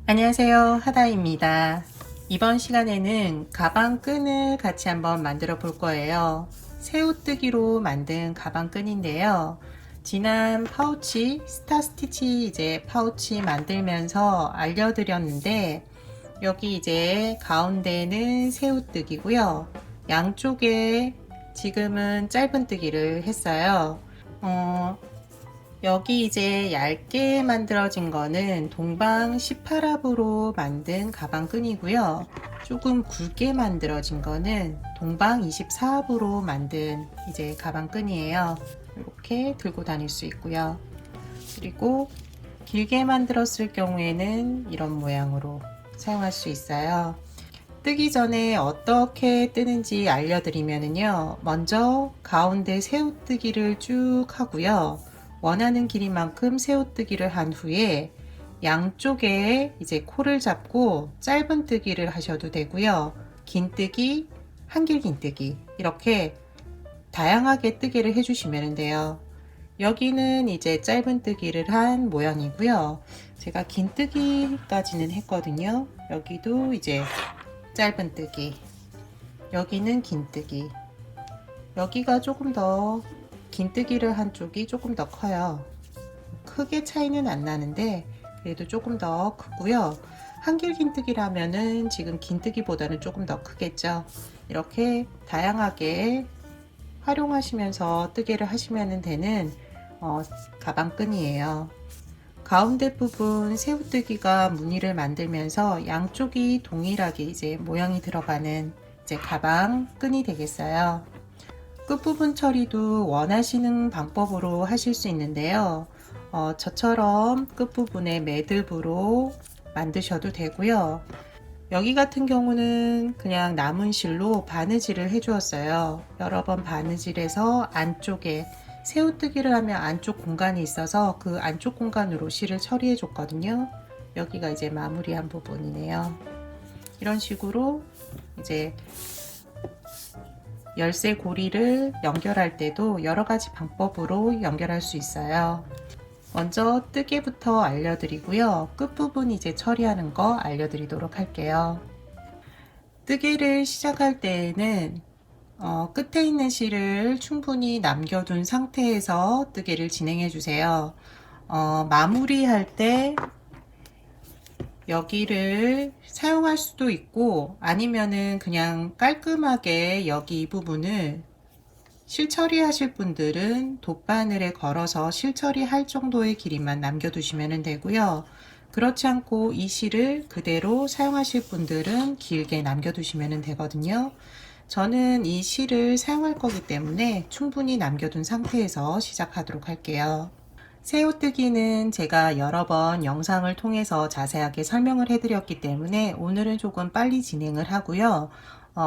안녕하세요, 하다입니다. 이번 시간에는 가방 끈을 같이 한번 만들어 볼 거예요. 새우뜨기로 만든 가방 끈인데요. 지난 파우치, 스타 스티치 이제 파우치 만들면서 알려드렸는데, 여기 이제 가운데는 새우뜨기고요. 양쪽에 지금은 짧은뜨기를 했어요. 여기 이제 얇게 만들어진 거는 동방 18합으로 만든 가방끈이고요. 조금 굵게 만들어진 거는 동방 24합으로 만든 이제 가방끈이에요. 이렇게 들고 다닐 수 있고요. 그리고 길게 만들었을 경우에는 이런 모양으로 사용할 수 있어요. 뜨기 전에 어떻게 뜨는지 알려드리면요. 먼저 가운데 새우뜨기를 쭉 하고요. 원하는 길이만큼 새우뜨기를 한 후에 양쪽에 이제 코를 잡고 짧은뜨기를 하셔도 되고요. 긴뜨기, 한길 긴뜨기 이렇게 다양하게 뜨개를 해주시면 돼요. 여기는 이제 짧은뜨기를 한 모양이고요. 제가 긴뜨기까지는 했거든요. 여기도 이제 짧은뜨기, 여기는 긴뜨기, 여기가 조금 더 긴뜨기를 한 쪽이 조금 더 커요. 크게 차이는 안 나는데 그래도 조금 더 크고요. 한길 긴뜨기라면은 지금 긴뜨기보다는 조금 더 크겠죠. 이렇게 다양하게 활용하시면서 뜨개를 하시면 되는 가방끈이에요. 가운데 부분 새우뜨기가 무늬를 만들면서 양쪽이 동일하게 이제 모양이 들어가는 이제 가방 끈이 되겠어요. 끝부분 처리도 원하시는 방법으로 하실 수 있는데요. 저처럼 끝부분에 매듭으로 만드셔도 되고요. 여기 같은 경우는 그냥 남은 실로 바느질을 해 주었어요. 여러 번 바느질해서 안쪽에 새우뜨기를 하면 안쪽 공간이 있어서 그 안쪽 공간으로 실을 처리해 줬거든요. 여기가 이제 마무리한 부분이네요. 이런 식으로 이제 열쇠 고리를 연결할 때도 여러 가지 방법으로 연결할 수 있어요. 먼저 뜨개부터 알려드리고요. 끝부분 이제 처리하는 거 알려드리도록 할게요. 뜨개를 시작할 때에는 끝에 있는 실을 충분히 남겨둔 상태에서 뜨개를 진행해 주세요. 마무리할 때 여기를 사용할 수도 있고 아니면은 그냥 깔끔하게 여기 이 부분을 실 처리하실 분들은 돗바늘에 걸어서 실 처리할 정도의 길이만 남겨두시면 되고요. 그렇지 않고 이 실을 그대로 사용하실 분들은 길게 남겨두시면 되거든요. 저는 이 실을 사용할 거기 때문에 충분히 남겨둔 상태에서 시작하도록 할게요. 새우뜨기는 제가 여러 번 영상을 통해서 자세하게 설명을 해드렸기 때문에 오늘은 조금 빨리 진행을 하고요.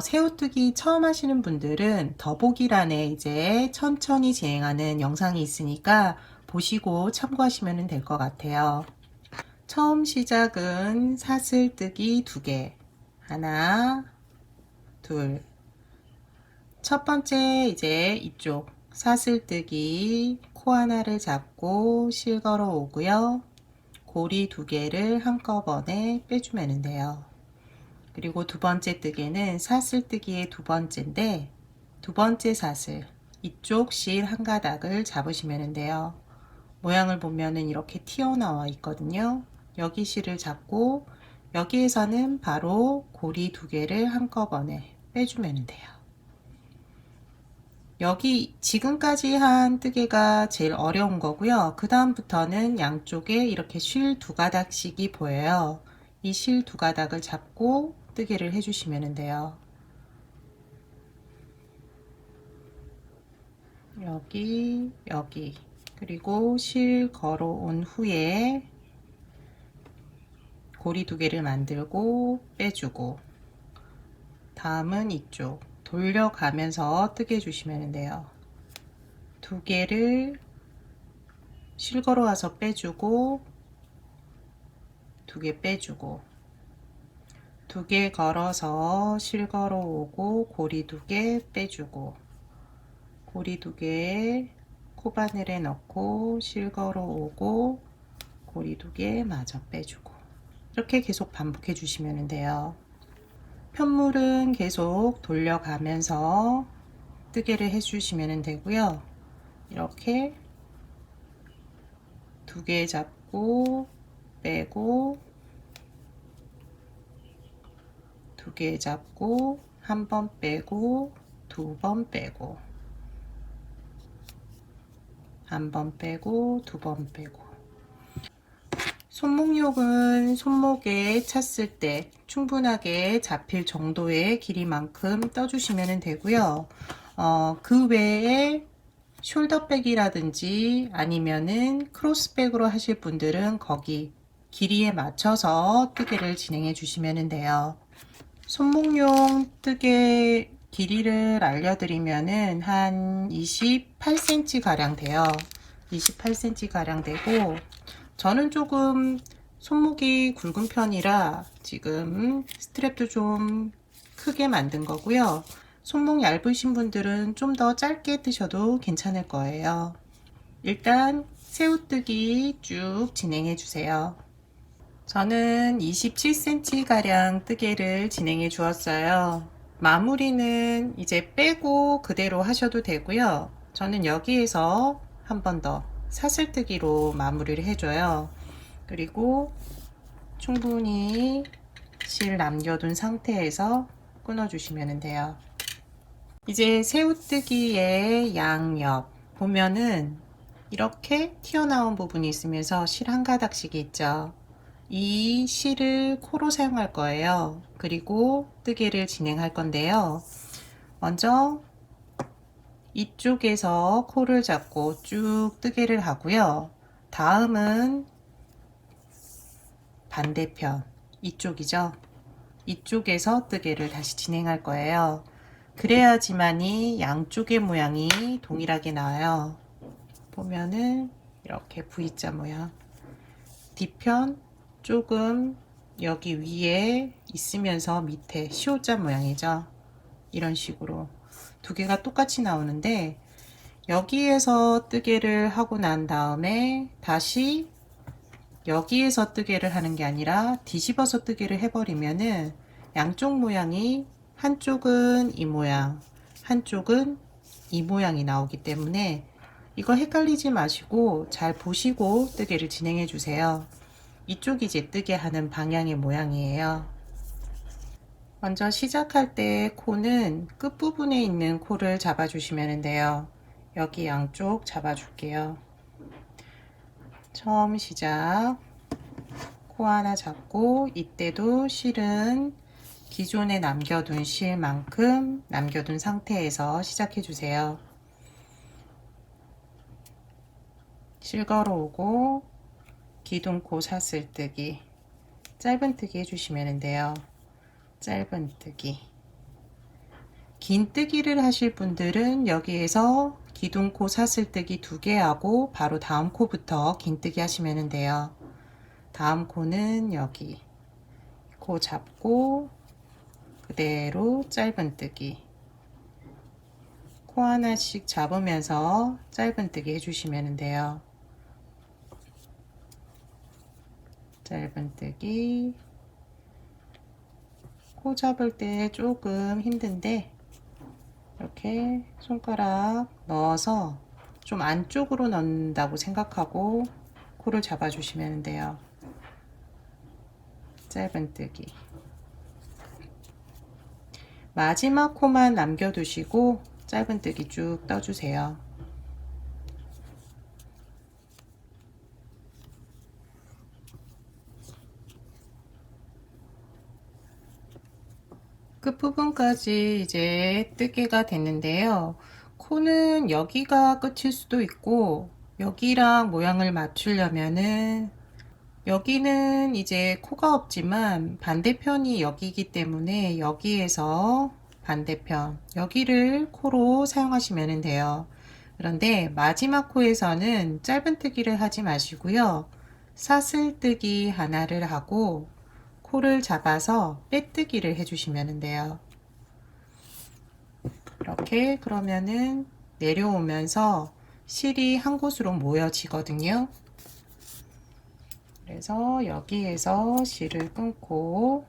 새우뜨기 처음 하시는 분들은 더보기란에 이제 천천히 진행하는 영상이 있으니까 보시고 참고하시면 될 것 같아요. 처음 시작은 사슬뜨기 2개, 하나, 둘. 첫 번째 이제 이쪽 사슬뜨기 코 하나를 잡고 실 걸어 오고요. 고리 2개를 한꺼번에 빼주면 돼요. 그리고 두 번째 뜨개는 사슬뜨기의 두 번째인데 두 번째 사슬 이쪽 실 한 가닥을 잡으시면 돼요. 모양을 보면은 이렇게 튀어나와 있거든요. 여기 실을 잡고 여기에서는 바로 고리 2개를 한꺼번에 빼주면 돼요. 여기 지금까지 한 뜨개가 제일 어려운 거고요. 그 다음부터는 양쪽에 이렇게 실 2가닥씩이 보여요. 이 실 2가닥을 잡고 뜨개를 해주시면 돼요. 여기, 여기. 그리고 실 걸어온 후에 고리 2개를 만들고 빼주고, 다음은 이쪽 돌려가면서 뜨개 주시면 돼요. 2개를 실 걸어 와서 빼주고 2개 빼주고 2개 걸어서 실 걸어 오고 고리 2개 빼주고 고리 2개 코바늘에 넣고 실 걸어 오고 고리 2개 마저 빼주고 이렇게 계속 반복해 주시면 돼요. 편물은 계속 돌려가면서 뜨개를 해 주시면 되고요. 이렇게 두 개 잡고 빼고, 두 개 잡고 한 번 빼고, 두 번 빼고, 한 번 빼고, 두 번 빼고. 손목욕은 손목에 찼을 때 충분하게 잡힐 정도의 길이만큼 떠주시면 되고요. 그 외에 숄더백이라든지 아니면은 크로스백으로 하실 분들은 거기 길이에 맞춰서 뜨개를 진행해 주시면 돼요. 손목용 뜨개 길이를 알려드리면은 한 28cm 가량 돼요. 28cm 가량 되고, 저는 조금 손목이 굵은 편이라 지금 스트랩도 좀 크게 만든 거고요. 손목 얇으신 분들은 좀 더 짧게 뜨셔도 괜찮을 거예요. 일단 새우뜨기 쭉 진행해 주세요. 저는 27cm 가량 뜨개를 진행해 주었어요. 마무리는 이제 빼고 그대로 하셔도 되고요. 저는 여기에서 한 번 더 사슬뜨기로 마무리를 해줘요. 그리고 충분히 실 남겨둔 상태에서 끊어주시면 돼요. 이제 새우뜨기의 양옆 보면은 이렇게 튀어나온 부분이 있으면서 실 한 가닥씩이 있죠. 이 실을 코로 사용할 거예요. 그리고 뜨개를 진행할 건데요. 먼저 이쪽에서 코를 잡고 쭉 뜨개를 하고요. 다음은 반대편 이쪽이죠. 이쪽에서 뜨개를 다시 진행할 거예요. 그래야지만이 양쪽의 모양이 동일하게 나와요. 보면은 이렇게 V자 모양. 뒤편 조금 여기 위에 있으면서 밑에 시오자 모양이죠. 이런 식으로 두 개가 똑같이 나오는데, 여기에서 뜨개를 하고 난 다음에 다시 여기에서 뜨개를 하는 게 아니라 뒤집어서 뜨개를 해버리면은 양쪽 모양이 한쪽은 이 모양, 한쪽은 이 모양이 나오기 때문에 이거 헷갈리지 마시고 잘 보시고 뜨개를 진행해 주세요. 이쪽이 이제 뜨개 하는 방향의 모양이에요. 먼저 시작할 때 코는 끝부분에 있는 코를 잡아 주시면 돼요. 여기 양쪽 잡아 줄게요. 처음 시작 코 하나 잡고, 이때도 실은 기존에 남겨둔 실만큼 남겨둔 상태에서 시작해 주세요. 실 걸어오고 기둥코 사슬뜨기, 짧은뜨기 해주시면 돼요. 짧은뜨기. 긴뜨기를 하실 분들은 여기에서 기둥코 사슬뜨기 2개 하고 바로 다음 코부터 긴뜨기 하시면 돼요. 다음 코는 여기 코 잡고 그대로 짧은뜨기, 코 하나씩 잡으면서 짧은뜨기 해주시면 돼요. 짧은뜨기. 코 잡을 때 조금 힘든데 이렇게 손가락 넣어서 좀 안쪽으로 넣는다고 생각하고 코를 잡아 주시면 돼요. 짧은뜨기. 마지막 코만 남겨두시고 짧은뜨기 쭉 떠주세요. 끝부분까지 이제 뜨개가 됐는데요. 코는 여기가 끝일 수도 있고, 여기랑 모양을 맞추려면은 여기는 이제 코가 없지만 반대편이 여기이기 때문에 여기에서 반대편 여기를 코로 사용하시면 돼요. 그런데 마지막 코에서는 짧은뜨기를 하지 마시고요. 사슬뜨기 하나를 하고 코를 잡아서 빼뜨기를 해주시면 돼요. 이렇게 그러면은 내려오면서 실이 한 곳으로 모여지거든요. 그래서 여기에서 실을 끊고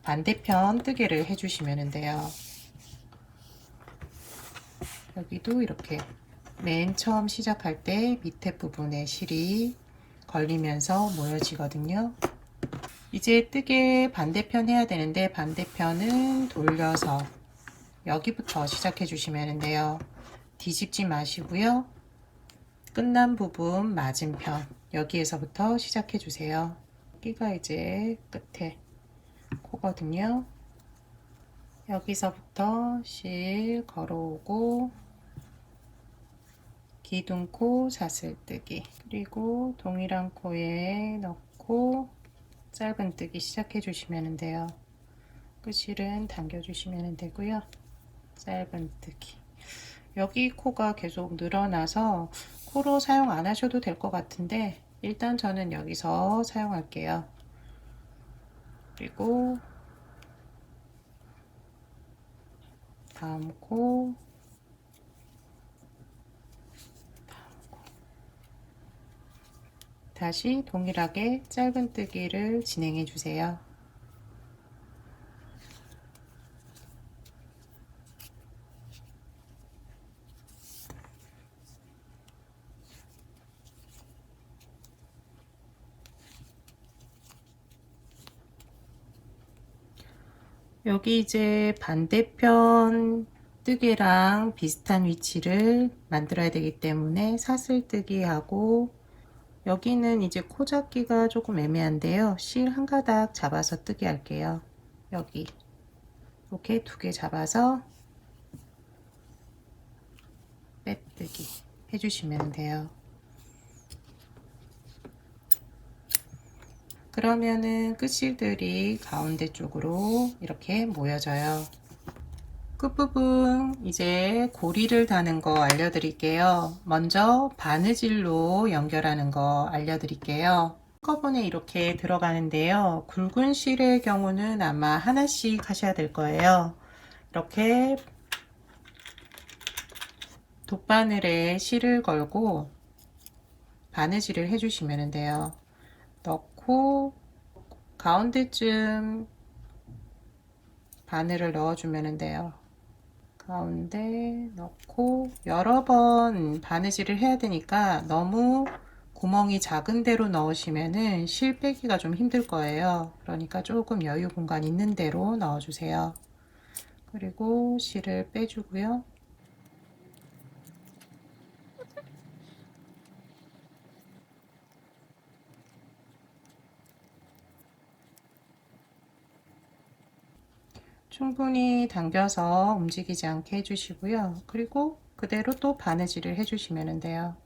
반대편 뜨개를 해주시면 돼요. 여기도 이렇게 맨 처음 시작할 때 밑에 부분에 실이 걸리면서 모여지거든요. 이제 뜨개 반대편 해야 되는데 반대편은 돌려서 여기부터 시작해 주시면 돼요. 뒤집지 마시고요. 끝난 부분 맞은편 여기에서부터 시작해 주세요. 여기가 이제 끝에 코거든요. 여기서부터 실 걸어오고 기둥코 사슬뜨기, 그리고 동일한 코에 넣고 짧은뜨기 시작해 주시면 돼요. 끝실은 당겨 주시면 되고요. 짧은뜨기. 여기 코가 계속 늘어나서 코로 사용 안 하셔도 될 것 같은데 일단 저는 여기서 사용할게요. 그리고 다음 코, 다시 동일하게 짧은뜨기를 진행해 주세요. 여기 이제 반대편 뜨개랑 비슷한 위치를 만들어야 되기 때문에 사슬뜨기 하고, 여기는 이제 코 잡기가 조금 애매한데요. 실 한 가닥 잡아서 뜨기 할게요. 여기 이렇게 두 개 잡아서 빼뜨기 해주시면 돼요. 그러면은 끝실들이 가운데 쪽으로 이렇게 모여져요. 끝부분 이제 고리를 다는 거 알려드릴게요. 먼저 바느질로 연결하는 거 알려드릴게요. 한꺼번에 이렇게 들어가는데요. 굵은 실의 경우는 아마 하나씩 하셔야 될 거예요. 이렇게 돗바늘에 실을 걸고 바느질을 해주시면 돼요. 넣고 가운데쯤 바늘을 넣어주면 돼요. 가운데 넣고 여러 번 바느질을 해야 되니까 너무 구멍이 작은 데로 넣으시면은 실 빼기가 좀 힘들 거예요. 그러니까 조금 여유 공간 있는 데로 넣어주세요. 그리고 실을 빼주고요. 충분히 당겨서 움직이지 않게 해주시고요. 그리고 그대로 또 바느질을 해주시면 돼요.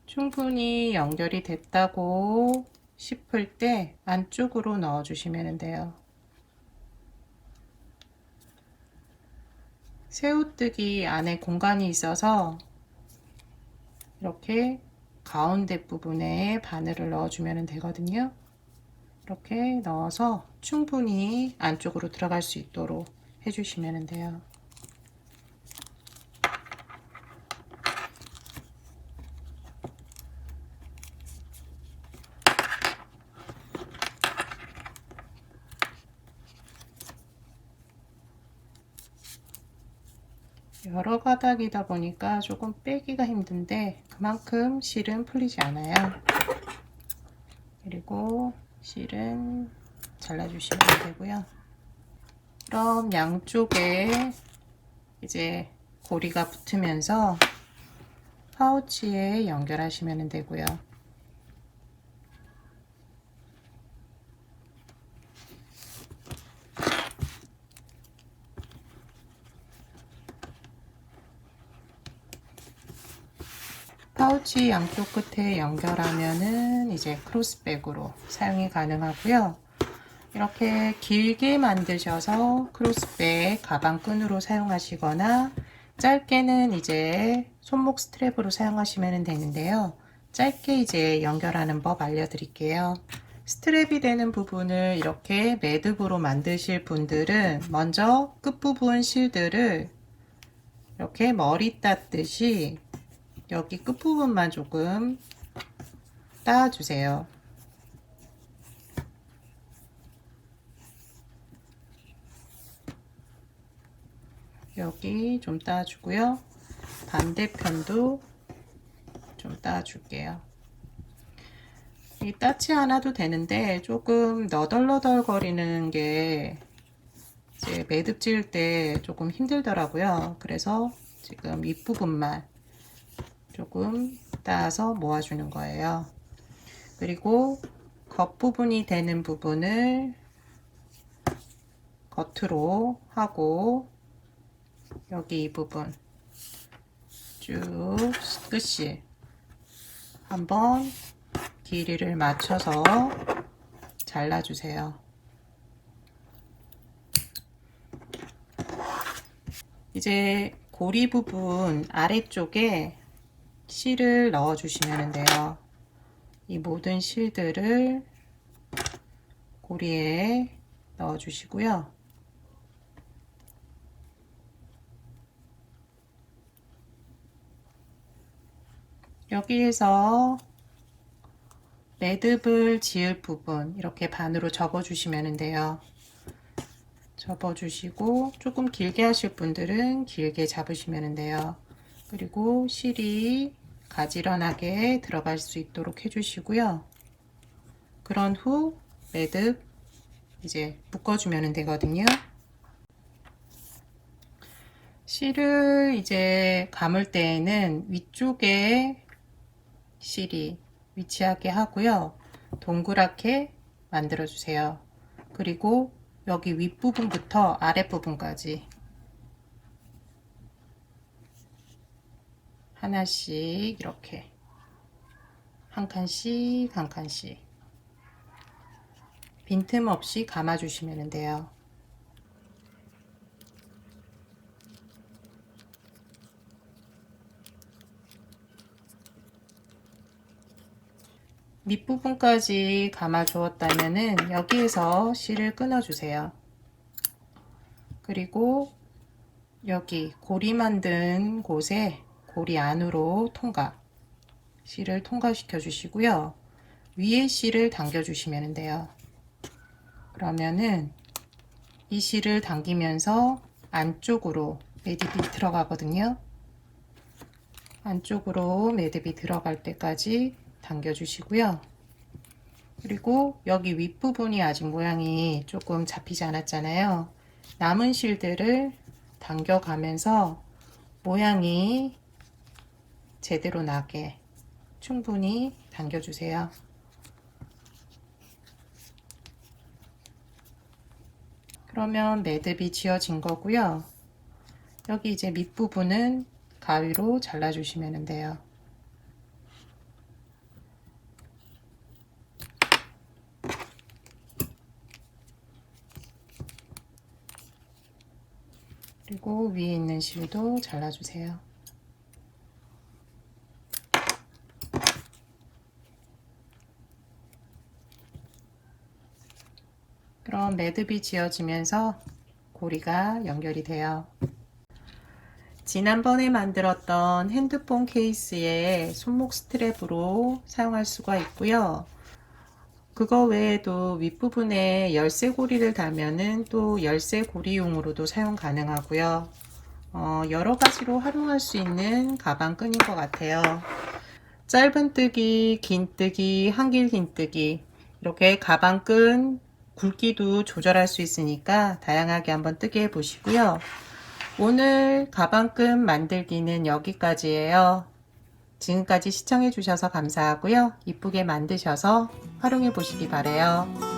충분히 연결이 됐다고 싶을 때 안쪽으로 넣어 주시면 돼요. 새우뜨기 안에 공간이 있어서 이렇게 가운데 부분에 바늘을 넣어 주면 되거든요. 이렇게 넣어서 충분히 안쪽으로 들어갈 수 있도록 해주시면 돼요. 여러 가닥이다 보니까 조금 빼기가 힘든데 그만큼 실은 풀리지 않아요. 그리고 실은 잘라주시면 되고요. 그럼 양쪽에 이제 고리가 붙으면서 파우치에 연결하시면 되고요. 파우치 양쪽 끝에 연결하면은 이제 크로스백으로 사용이 가능하고요. 이렇게 길게 만드셔서 크로스백 가방끈으로 사용하시거나 짧게는 이제 손목 스트랩으로 사용하시면 되는데요. 짧게 이제 연결하는 법 알려드릴게요. 스트랩이 되는 부분을 이렇게 매듭으로 만드실 분들은 먼저 끝부분 실들을 이렇게 머리 땄듯이 여기 끝부분만 조금 따주세요. 여기 좀 따주고요. 반대편도 좀 따줄게요. 이 따지 않아도 되는데 조금 너덜너덜 거리는 게 이제 매듭 지을 때 조금 힘들더라고요. 그래서 지금 윗부분만 조금 따서 모아주는 거예요. 그리고 겉부분이 되는 부분을 겉으로 하고 여기 이 부분 쭉 끝이 한번 길이를 맞춰서 잘라주세요. 이제 고리 부분 아래쪽에 실을 넣어 주시면 돼요. 이 모든 실들을 고리에 넣어 주시고요. 여기에서 매듭을 지을 부분 이렇게 반으로 접어 주시면 돼요. 접어 주시고 조금 길게 하실 분들은 길게 잡으시면 돼요. 그리고 실이 가지런하게 들어갈 수 있도록 해 주시고요. 그런 후 매듭 이제 묶어주면 되거든요. 실을 이제 감을 때에는 위쪽에 실이 위치하게 하고요. 동그랗게 만들어 주세요. 그리고 여기 윗부분부터 아랫부분까지 하나씩 이렇게 한 칸씩 한 칸씩 빈틈 없이 감아 주시면 돼요. 밑부분까지 감아 주었다면은 여기에서 실을 끊어 주세요. 그리고 여기 고리 만든 곳에 고리 안으로 실을 통과시켜 주시고요. 위에 실을 당겨 주시면 돼요. 그러면은 이 실을 당기면서 안쪽으로 매듭이 들어가거든요. 안쪽으로 매듭이 들어갈 때까지 당겨 주시고요. 그리고 여기 윗부분이 아직 모양이 조금 잡히지 않았잖아요. 남은 실들을 당겨 가면서 모양이 제대로 나게 충분히 당겨 주세요. 그러면 매듭이 지어진 거고요. 여기 이제 밑부분은 가위로 잘라 주시면 돼요. 그리고 위에 있는 실도 잘라 주세요. 그럼 매듭이 지어지면서 고리가 연결이 돼요. 지난번에 만들었던 핸드폰 케이스에 손목 스트랩으로 사용할 수가 있고요. 그거 외에도 윗부분에 열쇠 고리를 달면은 또 열쇠 고리용으로도 사용 가능하고요. 여러 가지로 활용할 수 있는 가방끈인 것 같아요. 짧은뜨기, 긴뜨기, 한길 긴뜨기 이렇게 가방끈 굵기도 조절할 수 있으니까 다양하게 한번 뜨게 해 보시고요. 오늘 가방끈 만들기는 여기까지예요. 지금까지 시청해 주셔서 감사하고요. 이쁘게 만드셔서 활용해 보시기 바래요.